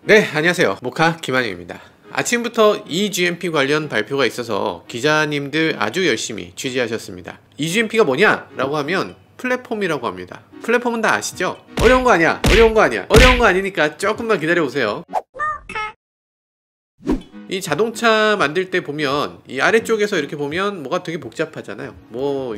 네, 안녕하세요. 모카 김한영입니다. 아침부터 eGMP 관련 발표가 있어서 기자님들 아주 열심히 취재하셨습니다. eGMP가 뭐냐? 라고 하면 플랫폼이라고 합니다. 플랫폼은 다 아시죠? 어려운 거 아니야. 어려운 거 아니야. 어려운 거 아니니까 조금만 기다려보세요. 이 자동차 만들 때 보면 이 아래쪽에서 이렇게 보면 뭐가 되게 복잡하잖아요. 뭐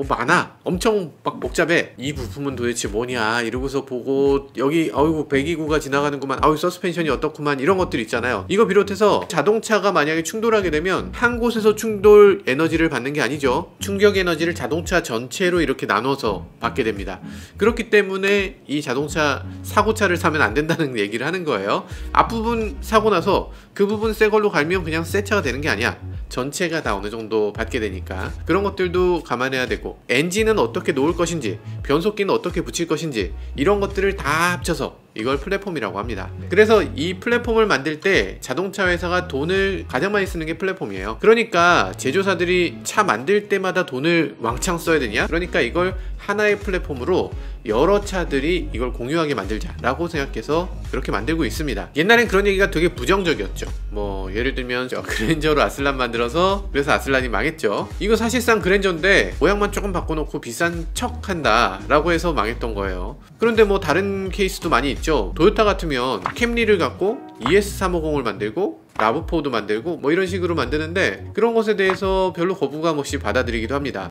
많아. 엄청 막 복잡해. 이 부품은 도대체 뭐냐 이러고서 보고 여기 어이구 배기구가 지나가는구만, 아유 서스펜션이 어떻구만, 이런 것들 있잖아요. 이거 비롯해서 자동차가 만약에 충돌하게 되면 한 곳에서 충돌 에너지를 받는 게 아니죠. 충격 에너지를 자동차 전체로 이렇게 나눠서 받게 됩니다. 그렇기 때문에 이 자동차 사고차를 사면 안 된다는 얘기를 하는 거예요. 앞부분 사고 나서 그 부분 새 걸로 갈면 그냥 새 차가 되는 게 아니야. 전체가 다 어느 정도 받게 되니까 그런 것들도 감안해야 되고, 엔진은 어떻게 놓을 것인지, 변속기는 어떻게 붙일 것인지, 이런 것들을 다 합쳐서 이걸 플랫폼이라고 합니다. 그래서 이 플랫폼을 만들 때 자동차 회사가 돈을 가장 많이 쓰는 게 플랫폼이에요. 그러니까 제조사들이 차 만들 때마다 돈을 왕창 써야 되냐? 그러니까 이걸 하나의 플랫폼으로 여러 차들이 이걸 공유하게 만들자 라고 생각해서 그렇게 만들고 있습니다. 옛날엔 그런 얘기가 되게 부정적이었죠. 뭐 예를 들면 그랜저로 아슬란 만들어서 그래서 아슬란이 망했죠. 이거 사실상 그랜저인데 모양만 조금 바꿔놓고 비싼 척 한다 라고 해서 망했던 거예요. 그런데 뭐 다른 케이스도 많이 있죠. 토요타 같으면 캠리를 갖고 ES350을 만들고 라브4도 만들고 뭐 이런 식으로 만드는데, 그런 것에 대해서 별로 거부감 없이 받아들이기도 합니다.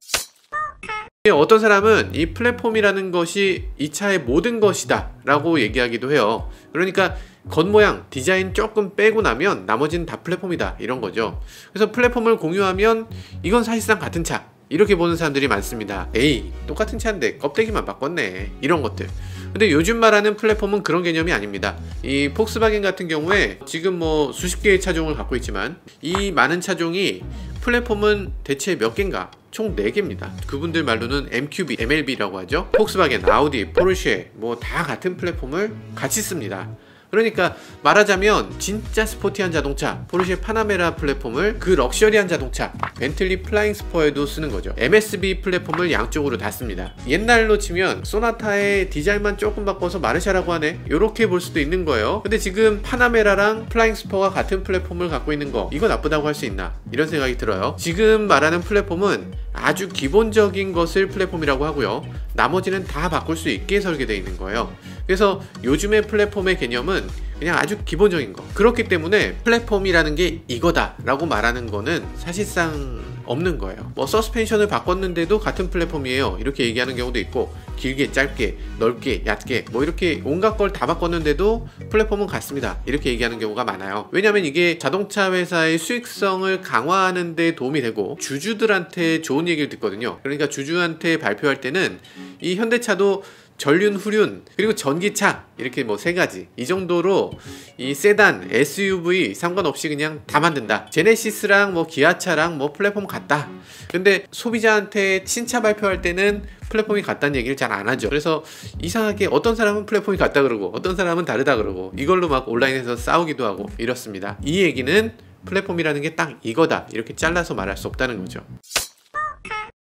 어떤 사람은 이 플랫폼이라는 것이 이 차의 모든 것이다 라고 얘기하기도 해요. 그러니까 겉모양, 디자인 조금 빼고 나면 나머지는 다 플랫폼이다, 이런 거죠. 그래서 플랫폼을 공유하면 이건 사실상 같은 차, 이렇게 보는 사람들이 많습니다. 에이, 똑같은 차인데 껍데기만 바꿨네, 이런 것들. 근데 요즘 말하는 플랫폼은 그런 개념이 아닙니다. 이 폭스바겐 같은 경우에 지금 뭐 수십 개의 차종을 갖고 있지만 이 많은 차종이 플랫폼은 대체 몇 개인가? 총 4개입니다. 그분들 말로는 MQB, MLB라고 하죠. 폭스바겐, 아우디, 포르쉐 뭐 다 같은 플랫폼을 같이 씁니다. 그러니까 말하자면 진짜 스포티한 자동차 포르쉐 파나메라 플랫폼을 그 럭셔리한 자동차 벤틀리 플라잉 스퍼에도 쓰는 거죠. MSB 플랫폼을 양쪽으로 다 씁니다. 옛날로 치면 소나타의 디자인만 조금 바꿔서 마르샤라고 하네, 요렇게 볼 수도 있는 거예요. 근데 지금 파나메라랑 플라잉 스퍼가 같은 플랫폼을 갖고 있는 거, 이거 나쁘다고 할 수 있나, 이런 생각이 들어요. 지금 말하는 플랫폼은 아주 기본적인 것을 플랫폼이라고 하고요, 나머지는 다 바꿀 수 있게 설계되어 있는 거예요. 그래서 요즘의 플랫폼의 개념은 그냥 아주 기본적인 거. 그렇기 때문에 플랫폼이라는 게 이거다 라고 말하는 거는 사실상 없는 거예요. 뭐 서스펜션을 바꿨는데도 같은 플랫폼이에요, 이렇게 얘기하는 경우도 있고, 길게 짧게 넓게 얕게 뭐 이렇게 온갖 걸 다 바꿨는데도 플랫폼은 같습니다, 이렇게 얘기하는 경우가 많아요. 왜냐면 이게 자동차 회사의 수익성을 강화하는 데 도움이 되고 주주들한테 좋은 얘기를 듣거든요. 그러니까 주주한테 발표할 때는 이 현대차도 전륜, 후륜, 그리고 전기차, 이렇게 뭐 3가지 이 정도로 이 세단, SUV 상관없이 그냥 다 만든다. 제네시스랑 뭐 기아차랑 뭐 플랫폼 같다. 근데 소비자한테 신차 발표할 때는 플랫폼이 같다는 얘기를 잘 안 하죠. 그래서 이상하게 어떤 사람은 플랫폼이 같다 그러고 어떤 사람은 다르다 그러고 이걸로 막 온라인에서 싸우기도 하고 이렇습니다. 이 얘기는 플랫폼이라는 게 딱 이거다, 이렇게 잘라서 말할 수 없다는 거죠.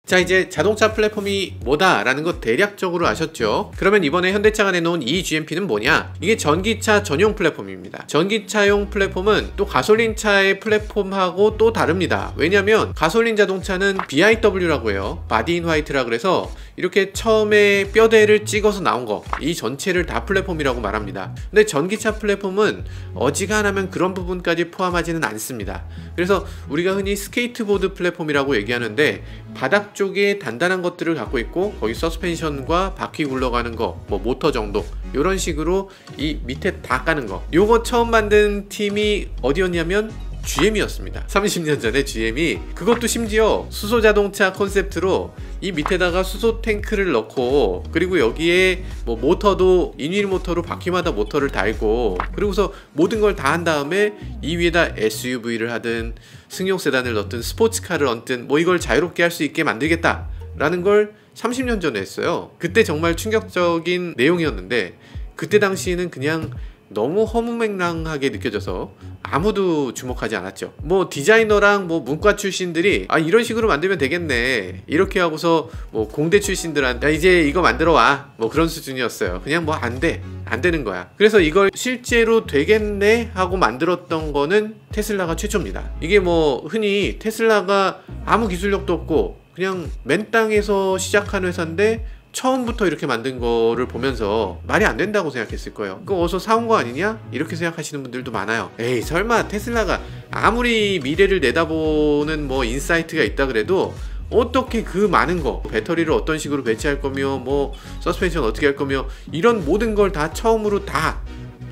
자, 이제 자동차 플랫폼이 뭐다 라는 거 대략적으로 아셨죠? 그러면 이번에 현대차가 내놓은 eGMP는 뭐냐? 이게 전기차 전용 플랫폼입니다. 전기차용 플랫폼은 또 가솔린차의 플랫폼하고 또 다릅니다. 왜냐면 가솔린 자동차는 BIW라고 해요. 바디 인 화이트라 그래서 이렇게 처음에 뼈대를 찍어서 나온 거, 이 전체를 다 플랫폼이라고 말합니다. 근데 전기차 플랫폼은 어지간하면 그런 부분까지 포함하지는 않습니다. 그래서 우리가 흔히 스케이트보드 플랫폼이라고 얘기하는데 바닥 쪽에 단단한 것들을 갖고 있고 거기 서스펜션과 바퀴 굴러가는 거, 뭐 모터 정도, 이런 식으로 이 밑에 다 까는 거, 요거 처음 만든 팀이 어디였냐면 GM이었습니다. 30년 전에 GM이 그것도 심지어 수소자동차 컨셉트로 이 밑에다가 수소 탱크를 넣고, 그리고 여기에 뭐 모터도 인휠 모터로 바퀴마다 모터를 달고, 그리고서 모든 걸 다 한 다음에 이 위에다 SUV를 하든 승용 세단을 넣든 스포츠카를 얹든 뭐 이걸 자유롭게 할 수 있게 만들겠다 라는 걸 30년 전에 했어요. 그때 정말 충격적인 내용이었는데 그때 당시에는 그냥 너무 허무맹랑하게 느껴져서 아무도 주목하지 않았죠. 뭐 디자이너랑 뭐 문과 출신들이 아 이런 식으로 만들면 되겠네 이렇게 하고서 뭐 공대 출신들한테 야, 이제 이거 만들어 와 뭐 그런 수준이었어요. 그냥 뭐 안 되는 거야. 그래서 이걸 실제로 되겠네 하고 만들었던 거는 테슬라가 최초입니다. 이게 뭐 흔히 테슬라가 아무 기술력도 없고 그냥 맨 땅에서 시작한 회사인데 처음부터 이렇게 만든 거를 보면서 말이 안 된다고 생각했을 거예요. 그거 어서 사온 거 아니냐? 이렇게 생각하시는 분들도 많아요. 에이 설마 테슬라가 아무리 미래를 내다보는 뭐 인사이트가 있다 그래도 어떻게 그 많은 거 배터리를 어떤 식으로 배치할 거며 뭐 서스펜션 어떻게 할 거며 이런 모든 걸 다 처음으로 다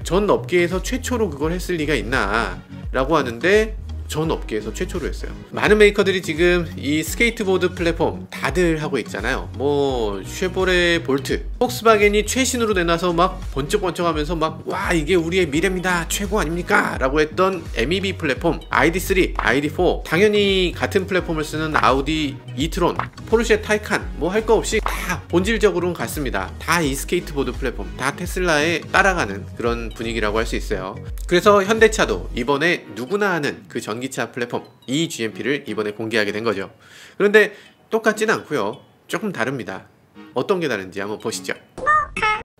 전 업계에서 최초로 그걸 했을 리가 있나 라고 하는데 전 업계에서 최초로 했어요. 많은 메이커들이 지금 이 스케이트보드 플랫폼 다들 하고 있잖아요. 뭐 쉐보레 볼트, 폭스바겐이 최신으로 내놔서 막 번쩍번쩍 하면서 막 와 이게 우리의 미래입니다 최고 아닙니까 라고 했던 MEB 플랫폼, ID3, ID4, 당연히 같은 플랫폼을 쓰는 아우디 이트론, 포르쉐 타이칸 뭐 할 거 없이 다 본질적으로는 같습니다. 다 이 스케이트보드 플랫폼 다 테슬라에 따라가는 그런 분위기라고 할 수 있어요. 그래서 현대차도 이번에 누구나 아는 그 전기차 플랫폼 eGMP를 이번에 공개하게 된 거죠. 그런데 똑같지는 않고요. 조금 다릅니다. 어떤 게 다른지 한번 보시죠.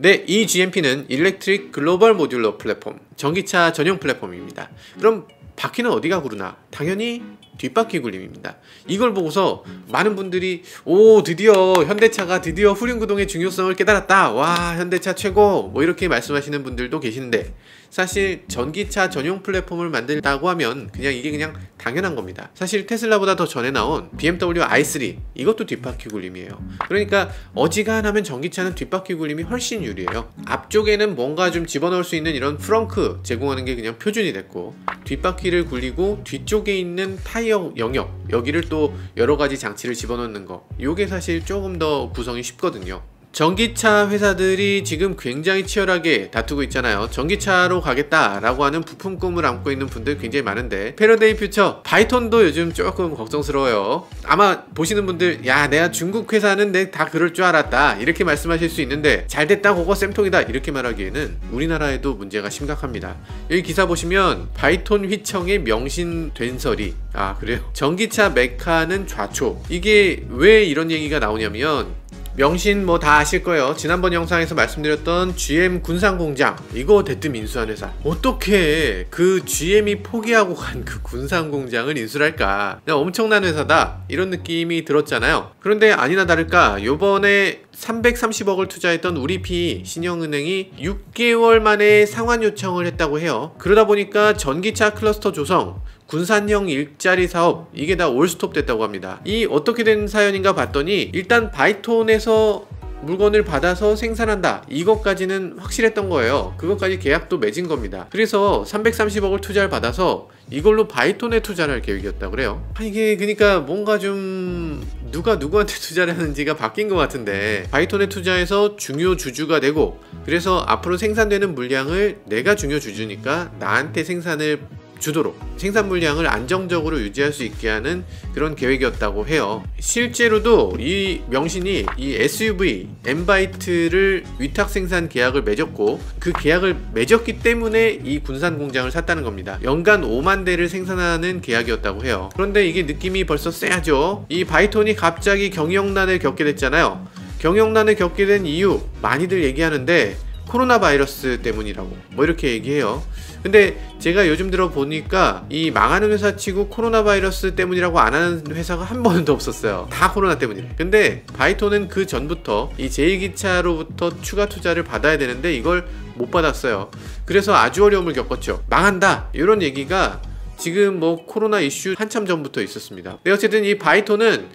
네, eGMP는 일렉트릭 글로벌 모듈러 플랫폼, 전기차 전용 플랫폼입니다. 그럼 바퀴는 어디가 구르나? 당연히 뒷바퀴 굴림입니다. 이걸 보고서 많은 분들이 오 드디어 현대차가 드디어 후륜구동의 중요성을 깨달았다. 와 현대차 최고 뭐 이렇게 말씀하시는 분들도 계시는데 사실 전기차 전용 플랫폼을 만들다고 하면 그냥 이게 그냥 당연한 겁니다. 사실 테슬라보다 더 전에 나온 BMW i3 이것도 뒷바퀴 굴림이에요. 그러니까 어지간하면 전기차는 뒷바퀴 굴림이 훨씬 유리해요. 앞쪽에는 뭔가 좀 집어넣을 수 있는 이런 프렁크 제공하는 게 그냥 표준이 됐고 뒷바퀴를 굴리고 뒤쪽에 있는 타이어 영역 여기를 또 여러가지 장치를 집어넣는 거 요게 사실 조금 더 구성이 쉽거든요. 전기차 회사들이 지금 굉장히 치열하게 다투고 있잖아요. 전기차로 가겠다라고 하는 부품 꿈을 안고 있는 분들 굉장히 많은데 패러데이 퓨처, 바이톤도 요즘 조금 걱정스러워요. 아마 보시는 분들 야 내가 중국 회사는 내 다 그럴 줄 알았다 이렇게 말씀하실 수 있는데 잘됐다 그거 쌤통이다 이렇게 말하기에는 우리나라에도 문제가 심각합니다. 여기 기사 보시면 바이톤 휘청의 명신 된설이 아 그래요? 전기차 메카는 좌초. 이게 왜 이런 얘기가 나오냐면 명신 뭐 다 아실 거예요. 지난번 영상에서 말씀드렸던 GM 군산공장 이거 대뜸 인수한 회사 어떻게 그 GM이 포기하고 간 그 군산공장을 인수할까 엄청난 회사다 이런 느낌이 들었잖아요. 그런데 아니나 다를까 요번에 330억을 투자했던 우리피 신영은행이 6개월 만에 상환 요청을 했다고 해요. 그러다 보니까 전기차 클러스터 조성 군산형 일자리 사업 이게 다 올스톱 됐다고 합니다. 이 어떻게 된 사연인가 봤더니 일단 바이톤에서 물건을 받아서 생산한다 이것까지는 확실했던 거예요. 그것까지 계약도 맺은 겁니다. 그래서 330억을 투자를 받아서 이걸로 바이톤에 투자를 할 계획이었다고 그래요. 이게 그러니까 뭔가 좀 누가 누구한테 투자를 하는지가 바뀐 것 같은데 바이톤에 투자해서 중요 주주가 되고 그래서 앞으로 생산되는 물량을 내가 중요 주주니까 나한테 생산을 주도록 생산 물량을 안정적으로 유지할 수 있게 하는 그런 계획이었다고 해요. 실제로도 이 명신이 이 SUV 엠바이트를 위탁 생산 계약을 맺었고 그 계약을 맺었기 때문에 이 군산 공장을 샀다는 겁니다. 연간 5만 대를 생산하는 계약이었다고 해요. 그런데 이게 느낌이 벌써 쎄하죠. 이 바이톤이 갑자기 경영난을 겪게 됐잖아요. 경영난을 겪게 된 이유 많이들 얘기하는데 코로나 바이러스 때문이라고 뭐 이렇게 얘기해요. 근데 제가 요즘 들어 보니까 이 망하는 회사 치고 코로나 바이러스 때문이라고 안 하는 회사가 한 번도 없었어요. 다 코로나 때문이래. 근데 바이톤은 그 전부터 이 제2기차로부터 추가 투자를 받아야 되는데 이걸 못 받았어요. 그래서 아주 어려움을 겪었죠. 망한다 이런 얘기가 지금 뭐 코로나 이슈 한참 전부터 있었습니다. 네, 어쨌든 이 바이톤은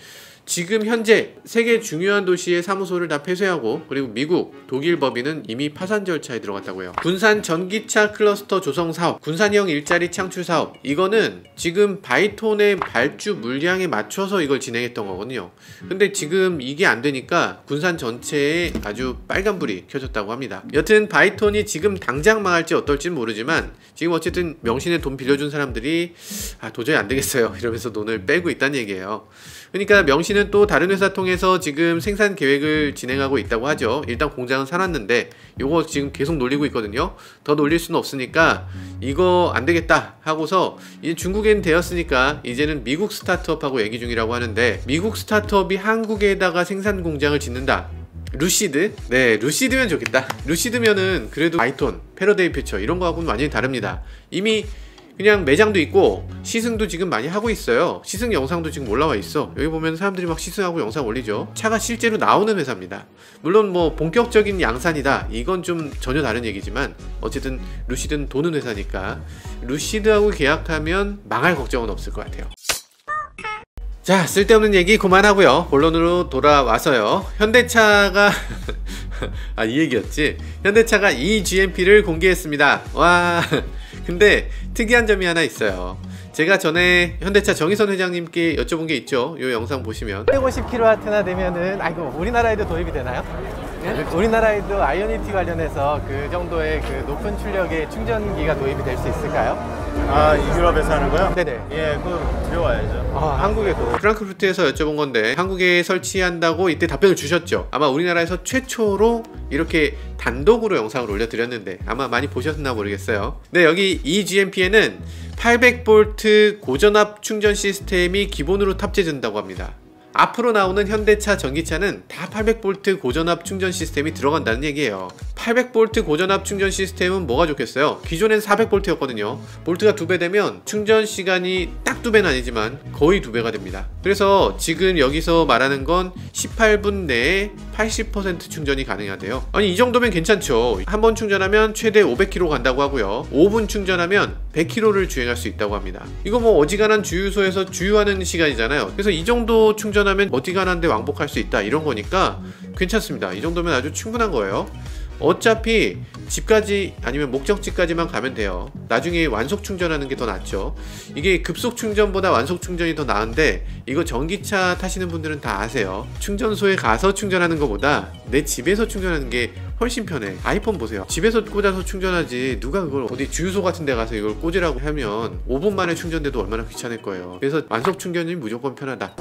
지금 현재 세계 중요한 도시의 사무소를 다 폐쇄하고 그리고 미국, 독일 법인은 이미 파산 절차에 들어갔다고 해요. 군산 전기차 클러스터 조성 사업, 군산형 일자리 창출 사업 이거는 지금 바이톤의 발주 물량에 맞춰서 이걸 진행했던 거거든요. 근데 지금 이게 안 되니까 군산 전체에 아주 빨간불이 켜졌다고 합니다. 여튼 바이톤이 지금 당장 망할지 어떨지는 모르지만 지금 어쨌든 명신에 돈 빌려준 사람들이 도저히 안 되겠어요 이러면서 돈을 빼고 있다는 얘기예요. 그러니까 명신 루시는 또 다른 회사 통해서 지금 생산 계획을 진행하고 있다고 하죠. 일단 공장은 사놨는데 요거 지금 계속 놀리고 있거든요. 더 놀릴 수는 없으니까 이거 안 되겠다 하고서 이제 중국엔 되었으니까 이제는 미국 스타트업하고 얘기 중이라고 하는데, 미국 스타트업이 한국에다가 생산 공장을 짓는다. 루시드? 네, 루시드면 좋겠다. 루시드면은 그래도 아이톤, 패러데이 퓨처 이런 거하고는 완전히 다릅니다. 이미 그냥 매장도 있고 시승도 지금 많이 하고 있어요. 시승 영상도 지금 올라와 있어. 여기 보면 사람들이 막 시승하고 영상 올리죠. 차가 실제로 나오는 회사입니다. 물론 뭐 본격적인 양산이다, 이건 좀 전혀 다른 얘기지만 어쨌든 루시드는 도는 회사니까 루시드하고 계약하면 망할 걱정은 없을 것 같아요. 자, 쓸데없는 얘기 그만하고요. 본론으로 돌아와서요. 현대차가 이 얘기였지. 현대차가 eGMP를 공개했습니다. 와, 근데 특이한 점이 하나 있어요. 제가 전에 현대차 정의선 회장님께 여쭤본 게 있죠. 이 영상 보시면 150kW나 되면은 우리나라에도 도입이 되나요? 네? 우리나라에도 아이오니티 관련해서 그 정도의 그 높은 출력의 충전기가 도입이 될 수 있을까요? 유럽에서 하는 거요? 네네. 예, 그거 들여와야죠. 한국에도. 프랑크푸르트에서 여쭤본 건데 한국에 설치한다고 이때 답변을 주셨죠. 아마 우리나라에서 최초로 이렇게 단독으로 영상을 올려드렸는데 아마 많이 보셨나 모르겠어요. 네, 여기 eGMP에는 800V 고전압 충전 시스템이 기본으로 탑재된다고 합니다. 앞으로 나오는 현대차 전기차는 다 800V 고전압 충전 시스템이 들어간다는 얘기예요. 800V 고전압 충전 시스템은 뭐가 좋겠어요? 기존엔 400V였거든요. 볼트가 2배 되면 충전 시간이 딱 2배는 아니지만 거의 2배가 됩니다. 그래서 지금 여기서 말하는 건 18분 내에 80% 충전이 가능하대요. 아니, 이 정도면 괜찮죠. 한 번 충전하면 최대 500km 간다고 하고요. 5분 충전하면 100km를 주행할 수 있다고 합니다. 이거 뭐 어지간한 주유소에서 주유하는 시간이잖아요. 그래서 이 정도 충전하면 어지간한데 왕복할 수 있다, 이런 거니까 괜찮습니다. 이 정도면 아주 충분한 거예요. 어차피 집까지 아니면 목적지까지만 가면 돼요. 나중에 완속 충전하는 게 더 낫죠. 이게 급속 충전보다 완속 충전이 더 나은데 이거 전기차 타시는 분들은 다 아세요. 충전소에 가서 충전하는 것보다 내 집에서 충전하는 게 훨씬 편해. 아이폰 보세요. 집에서 꽂아서 충전하지 누가 그걸 어디 주유소 같은 데 가서 이걸 꽂으라고 하면 5분 만에 충전돼도 얼마나 귀찮을 거예요. 그래서 완속 충전이 무조건 편하다.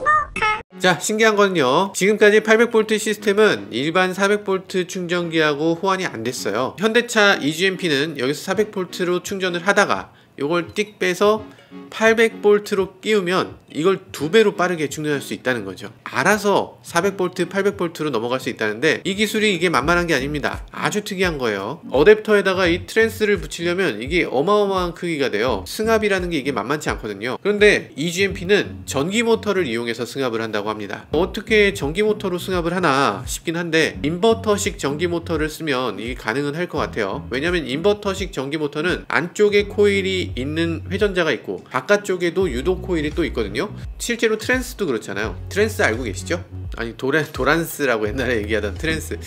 자, 신기한 건요, 지금까지 800V 시스템은 일반 400V 충전기하고 호환이 안 됐어요. 현대차 eGMP는 여기서 400V로 충전을 하다가 이걸 띡 빼서 800V로 끼우면 이걸 2배로 빠르게 충전할 수 있다는 거죠. 알아서 400V, 800V로 넘어갈 수 있다는데 이 기술이 이게 만만한 게 아닙니다. 아주 특이한 거예요. 어댑터에다가 이 트랜스를 붙이려면 이게 어마어마한 크기가 돼요. 승합이라는 게 이게 만만치 않거든요. 그런데 eGMP는 전기 모터를 이용해서 승합을 한다고 합니다. 어떻게 전기 모터로 승합을 하나 싶긴 한데 인버터식 전기 모터를 쓰면 이게 가능은 할 것 같아요. 왜냐면 인버터식 전기 모터는 안쪽에 코일이 있는 회전자가 있고 바깥쪽에도 유도 코일이 또 있거든요. 실제로 트랜스도 그렇잖아요. 트랜스 알고 계시죠? 아니, 도란스라고 옛날에 얘기하던 트랜스.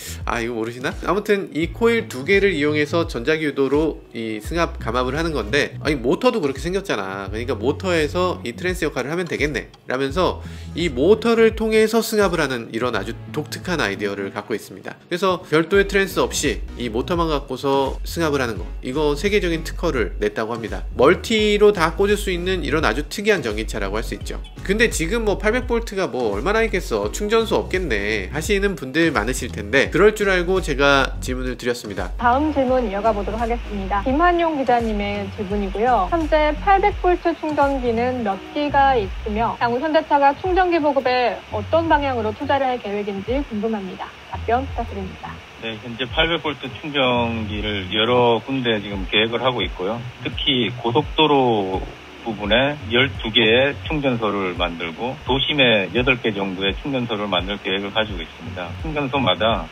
이거 모르시나? 아무튼 이 코일 2개를 이용해서 전자기 유도로 이 승합 감압을 하는 건데, 아니 모터도 그렇게 생겼잖아. 그러니까 모터에서 이 트랜스 역할을 하면 되겠네 라면서 이 모터를 통해서 승합을 하는 이런 아주 독특한 아이디어를 갖고 있습니다. 그래서 별도의 트랜스 없이 이 모터만 갖고서 승합을 하는 거, 이거 세계적인 특허를 냈다고 합니다. 멀티로 다 꽂을 수 있는 이런 아주 특이한 전기차라고 할 수 있죠. 근데 지금 뭐 800V가 뭐 얼마나 있겠어, 충전소 없겠네 하시는 분들 많으실 텐데 그럴 줄 알고 제가 질문을 드렸습니다. 다음 질문 이어가 보도록 하겠습니다. 김한용 기자님의 질문이고요. 현재 800V 충전기는 몇 기가 있으며 향후 현대차가 충전기 보급에 어떤 방향으로 투자를 할 계획인지 궁금합니다. 답변 부탁드립니다. 네, 현재 800V 충전기를 여러 군데 지금 계획을 하고 있고요. 특히 고속도로 부분에 12개의 충전소를 만들고 도심에 8개 정도의 충전소를 만들 계획을 가지고 있습니다. 충전소마다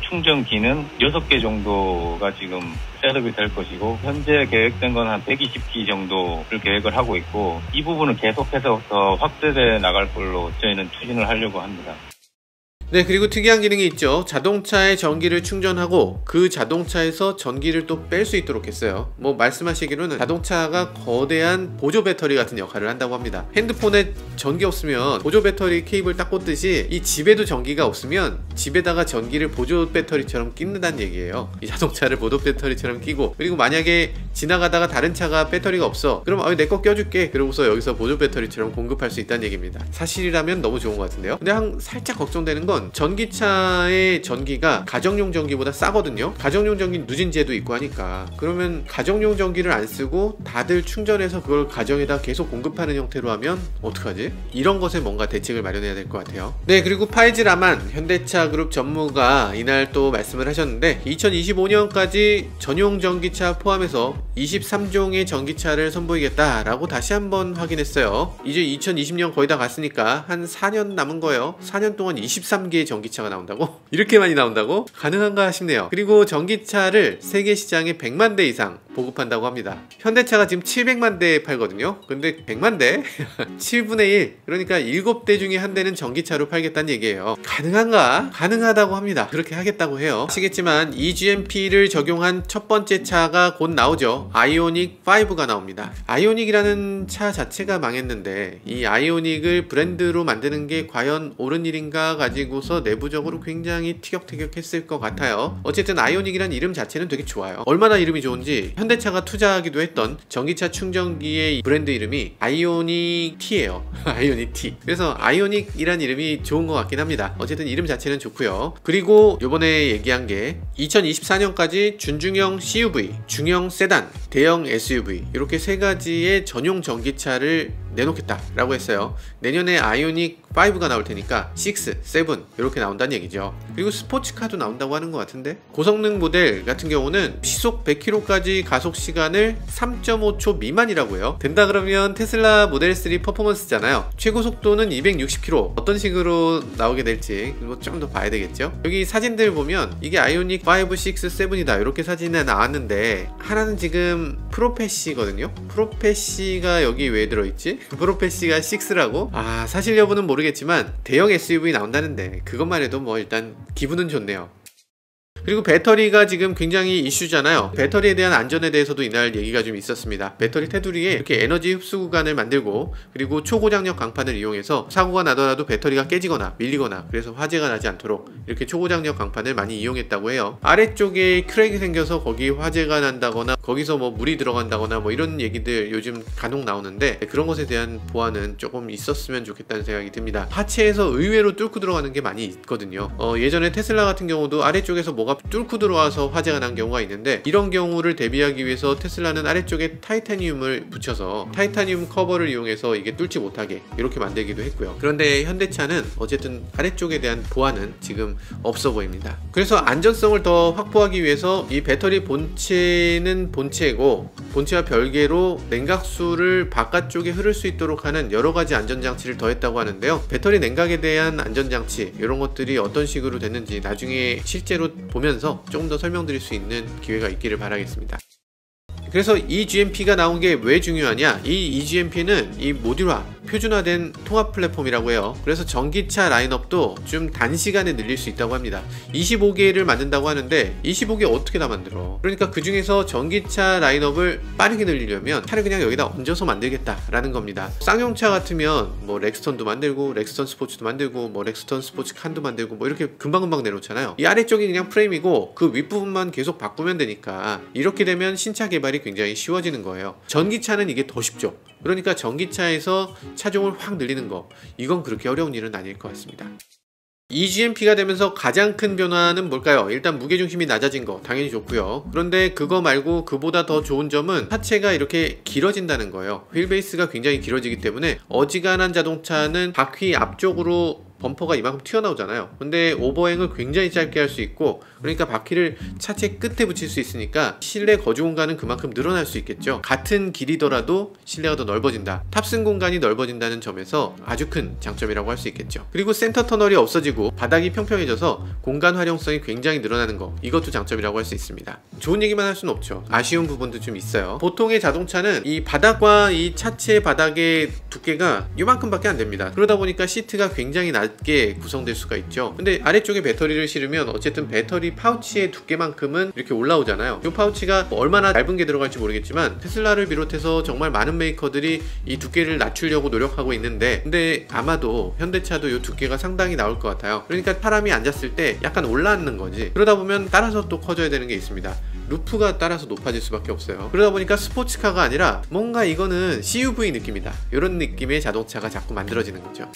충전기는 6개 정도가 지금 셋업이 될 것이고 현재 계획된 건 한 120기 정도를 계획을 하고 있고 이 부분은 계속해서 더 확대돼 나갈 걸로 저희는 추진을 하려고 합니다. 네, 그리고 특이한 기능이 있죠. 자동차의 전기를 충전하고 그 자동차에서 전기를 또 뺄 수 있도록 했어요. 뭐 말씀하시기로는 자동차가 거대한 보조 배터리 같은 역할을 한다고 합니다. 핸드폰에 전기 없으면 보조 배터리 케이블 딱 꽂듯이 이 집에도 전기가 없으면 집에다가 전기를 보조 배터리처럼 끼는다는 얘기예요. 이 자동차를 보조 배터리처럼 끼고, 그리고 만약에 지나가다가 다른 차가 배터리가 없어, 그럼 내 거 껴줄게, 그러고서 여기서 보조 배터리처럼 공급할 수 있다는 얘기입니다. 사실이라면 너무 좋은 것 같은데요. 근데 살짝 걱정되는 건 전기차의 전기가 가정용 전기보다 싸거든요. 가정용 전기 누진제도 있고 하니까, 그러면 가정용 전기를 안 쓰고 다들 충전해서 그걸 가정에다 계속 공급하는 형태로 하면 어떡하지? 이런 것에 뭔가 대책을 마련해야 될 것 같아요. 네, 그리고 파이즈 라만 현대차 그룹 전무가 이날 또 말씀을 하셨는데, 2025년까지 전용 전기차 포함해서 23종의 전기차를 선보이겠다라고 다시 한번 확인했어요. 이제 2020년 거의 다 갔으니까 한 4년 남은 거예요. 4년 동안 23개의 전기차가 나온다고? 이렇게 많이 나온다고? 가능한가 싶네요. 그리고 전기차를 세계 시장에 100만 대 이상 보급한다고 합니다. 현대차가 지금 700만 대 팔거든요. 근데 100만 대? 7분의 1. 그러니까 7대 중에 한 대는 전기차로 팔겠다는 얘기예요. 가능한가? 가능하다고 합니다. 그렇게 하겠다고 해요. 아시겠지만 eGMP를 적용한 첫 번째 차가 곧 나오죠. 아이오닉 5가 나옵니다. 아이오닉이라는 차 자체가 망했는데 이 아이오닉을 브랜드로 만드는 게 과연 옳은 일인가 가지고서 내부적으로 굉장히 티격태격했을 것 같아요. 어쨌든 아이오닉이라는 이름 자체는 되게 좋아요. 얼마나 이름이 좋은지 현대차가 투자하기도 했던 전기차 충전기의 브랜드 이름이 아이오닉 T예요. 아이오닉 T. 그래서 아이오닉이란 이름이 좋은 것 같긴 합니다. 어쨌든 이름 자체는 좋고요. 그리고 요번에 얘기한 게 2024년까지 준중형 CUV, 중형 세단, 대형 SUV 이렇게 세 가지의 전용 전기차를 내놓겠다라고 했어요. 내년에 아이오닉 5가 나올 테니까 6, 7 이렇게 나온다는 얘기죠. 그리고 스포츠카도 나온다고 하는 것 같은데, 고성능 모델 같은 경우는 시속 100km까지 가속 시간을 3.5초 미만이라고 해요. 된다 그러면 테슬라 모델 3 퍼포먼스잖아요. 최고 속도는 260km. 어떤 식으로 나오게 될지 좀 더 봐야 되겠죠. 여기 사진들 보면 이게 아이오닉 5, 6, 7이다 이렇게 사진이 나왔는데, 하나는 지금 프로페시거든요. 프로페시가 여기 왜 들어있지? 프로페시가 6라고? 사실 여부는 모르겠지만 대형 SUV 나온다는데 그것만 해도 뭐 일단 기분은 좋네요. 그리고 배터리가 지금 굉장히 이슈잖아요. 배터리에 대한 안전에 대해서도 이날 얘기가 좀 있었습니다. 배터리 테두리에 이렇게 에너지 흡수 구간을 만들고, 그리고 초고장력 강판을 이용해서 사고가 나더라도 배터리가 깨지거나 밀리거나 그래서 화재가 나지 않도록 이렇게 초고장력 강판을 많이 이용했다고 해요. 아래쪽에 크랙이 생겨서 거기 화재가 난다거나 거기서 뭐 물이 들어간다거나 뭐 이런 얘기들 요즘 간혹 나오는데, 그런 것에 대한 보완은 조금 있었으면 좋겠다는 생각이 듭니다. 하체에서 의외로 뚫고 들어가는 게 많이 있거든요. 예전에 테슬라 같은 경우도 아래쪽에서 뭐가 뚫고 들어와서 화재가 난 경우가 있는데, 이런 경우를 대비하기 위해서 테슬라는 아래쪽에 타이타늄을 붙여서 타이타늄 커버를 이용해서 이게 뚫지 못하게 이렇게 만들기도 했고요. 그런데 현대차는 어쨌든 아래쪽에 대한 보완은 지금 없어 보입니다. 그래서 안전성을 더 확보하기 위해서 이 배터리 본체는 본체고, 본체와 별개로 냉각수를 바깥쪽에 흐를 수 있도록 하는 여러가지 안전장치를 더했다고 하는데요. 배터리 냉각에 대한 안전장치 이런 것들이 어떤 식으로 됐는지 나중에 실제로 보면서 조금 더 설명드릴 수 있는 기회가 있기를 바라겠습니다. 그래서 eGMP가 나온 게 왜 중요하냐? 이 eGMP는 이 모듈화, 표준화된 통합 플랫폼이라고 해요. 그래서 전기차 라인업도 좀 단시간에 늘릴 수 있다고 합니다. 25개를 만든다고 하는데 25개 어떻게 다 만들어? 그러니까 그 중에서 전기차 라인업을 빠르게 늘리려면 차를 그냥 여기다 얹어서 만들겠다라는 겁니다. 쌍용차 같으면 뭐 렉스턴도 만들고 렉스턴 스포츠도 만들고 뭐 렉스턴 스포츠 칸도 만들고 뭐 이렇게 금방금방 내놓잖아요. 이 아래쪽이 그냥 프레임이고 그 윗부분만 계속 바꾸면 되니까, 이렇게 되면 신차 개발이 굉장히 쉬워지는 거예요. 전기차는 이게 더 쉽죠. 그러니까 전기차에서 차종을 확 늘리는 거, 이건 그렇게 어려운 일은 아닐 것 같습니다. eGMP가 되면서 가장 큰 변화는 뭘까요? 일단 무게중심이 낮아진 거 당연히 좋고요. 그런데 그거 말고 그보다 더 좋은 점은 하체가 이렇게 길어진다는 거예요. 휠베이스가 굉장히 길어지기 때문에 어지간한 자동차는 바퀴 앞쪽으로 범퍼가 이만큼 튀어나오잖아요. 근데 오버행을 굉장히 짧게 할 수 있고, 그러니까 바퀴를 차체 끝에 붙일 수 있으니까 실내 거주 공간은 그만큼 늘어날 수 있겠죠. 같은 길이더라도 실내가 더 넓어진다, 탑승 공간이 넓어진다는 점에서 아주 큰 장점이라고 할 수 있겠죠. 그리고 센터 터널이 없어지고 바닥이 평평해져서 공간 활용성이 굉장히 늘어나는 거, 이것도 장점이라고 할 수 있습니다. 좋은 얘기만 할 수는 없죠. 아쉬운 부분도 좀 있어요. 보통의 자동차는 이 바닥과 이 차체 바닥의 두께가 이만큼밖에 안 됩니다. 그러다 보니까 시트가 굉장히 낮게 구성될 수가 있죠. 근데 아래쪽에 배터리를 실으면 어쨌든 배터리 우리 파우치의 두께만큼은 이렇게 올라오잖아요. 이 파우치가 얼마나 얇은 게 들어갈지 모르겠지만 테슬라를 비롯해서 정말 많은 메이커들이 이 두께를 낮추려고 노력하고 있는데, 근데 아마도 현대차도 이 두께가 상당히 나올 것 같아요. 그러니까 사람이 앉았을 때 약간 올라앉는 거지. 그러다 보면 따라서 또 커져야 되는 게 있습니다. 루프가 따라서 높아질 수밖에 없어요. 그러다 보니까 스포츠카가 아니라 뭔가 이거는 CUV 느낌이다, 이런 느낌의 자동차가 자꾸 만들어지는 거죠.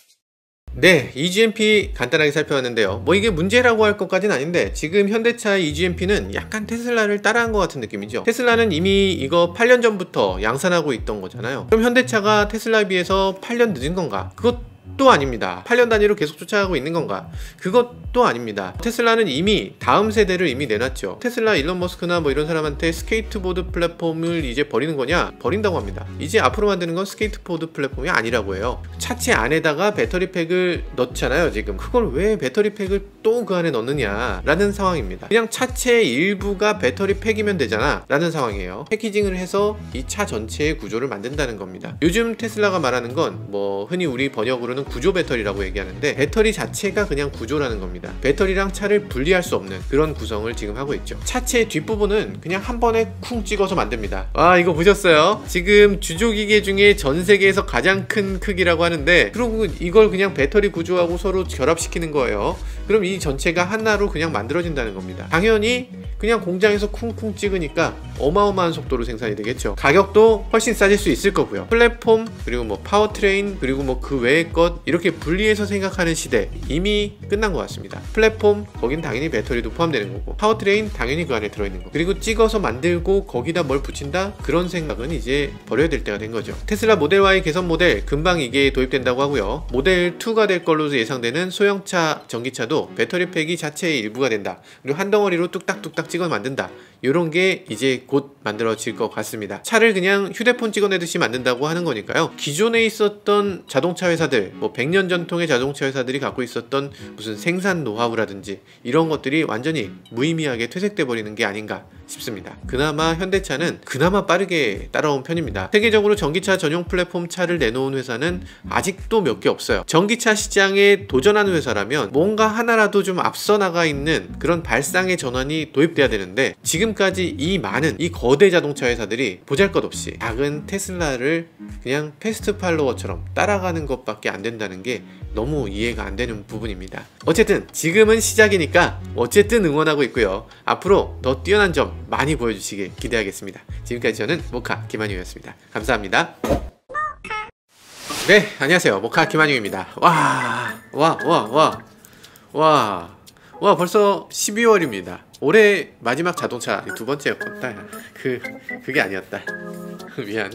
네, EGMP 간단하게 살펴봤는데요. 뭐 이게 문제라고 할 것까지는 아닌데, 지금 현대차 EGMP는 약간 테슬라를 따라한 것 같은 느낌이죠. 테슬라는 이미 이거 8년 전부터 양산하고 있던 거잖아요. 그럼 현대차가 테슬라에 비해서 8년 늦은 건가? 그것도 아닙니다. 8년 단위로 계속 쫓아가고 있는 건가? 그것도 아닙니다. 테슬라는 이미 다음 세대를 이미 내놨죠. 테슬라 일론 머스크나 뭐 이런 사람한테 스케이트보드 플랫폼을 이제 버리는 거냐? 버린다고 합니다. 이제 앞으로 만드는 건 스케이트보드 플랫폼이 아니라고 해요. 차체 안에다가 배터리 팩을 넣잖아요. 지금 그걸 왜 배터리 팩을 또 그 안에 넣느냐 라는 상황입니다. 그냥 차체 일부가 배터리 팩이면 되잖아 라는 상황이에요. 패키징을 해서 이 차 전체의 구조를 만든다는 겁니다. 요즘 테슬라가 말하는 건 뭐 흔히 우리 번역으로는 구조 배터리라고 얘기하는데, 배터리 자체가 그냥 구조라는 겁니다. 배터리랑 차를 분리할 수 없는 그런 구성을 지금 하고 있죠. 차체 뒷부분은 그냥 한 번에 쿵 찍어서 만듭니다. 아, 이거 보셨어요? 지금 주조기계 중에 전 세계에서 가장 큰 크기라고 하는데, 그리고 이걸 그냥 배터리 구조하고 서로 결합시키는 거예요. 그럼 이 전체가 하나로 그냥 만들어진다는 겁니다. 당연히 그냥 공장에서 쿵쿵 찍으니까 어마어마한 속도로 생산이 되겠죠. 가격도 훨씬 싸질 수 있을 거고요. 플랫폼, 그리고 뭐 파워트레인, 그리고 뭐 그 외의 것, 이렇게 분리해서 생각하는 시대 이미 끝난 것 같습니다. 플랫폼, 거긴 당연히 배터리도 포함되는 거고, 파워트레인 당연히 그 안에 들어있는 거, 그리고 찍어서 만들고 거기다 뭘 붙인다, 그런 생각은 이제 버려야 될 때가 된 거죠. 테슬라 모델 Y 개선 모델 금방 이게 도입된다고 하고요. 모델 2가 될 걸로 예상되는 소형차 전기차도 배터리 팩이 자체의 일부가 된다. 그리고 한 덩어리로 뚝딱뚝딱 찍어 만든다. 이런 게 이제 곧 만들어질 것 같습니다. 차를 그냥 휴대폰 찍어내듯이 만든다고 하는 거니까요. 기존에 있었던 자동차 회사들, 뭐 100년 전통의 자동차 회사들이 갖고 있었던 무슨 생산 노하우라든지 이런 것들이 완전히 무의미하게 퇴색돼 버리는 게 아닌가 싶습니다. 그나마 현대차는 그나마 빠르게 따라온 편입니다. 세계적으로 전기차 전용 플랫폼 차를 내놓은 회사는 아직도 몇 개 없어요. 전기차 시장에 도전하는 회사라면 뭔가 하나라도 좀 앞서 나가 있는 그런 발상의 전환이 도입돼야 되는데, 지금까지 이 많은 이 거대 자동차 회사들이 보잘것없이 작은 테슬라를 그냥 패스트 팔로워처럼 따라가는 것밖에 안 된다는 게 너무 이해가 안 되는 부분입니다. 어쨌든 지금은 시작이니까 어쨌든 응원하고 있고요. 앞으로 더 뛰어난 점 많이 보여주시길 기대하겠습니다. 지금까지 저는 모카 김한용이었습니다. 감사합니다. 네, 안녕하세요. 모카 김한용입니다. 와, 벌써 12월입니다. 올해 마지막 자동차 두 번째였다. 그게 아니었다. 미안.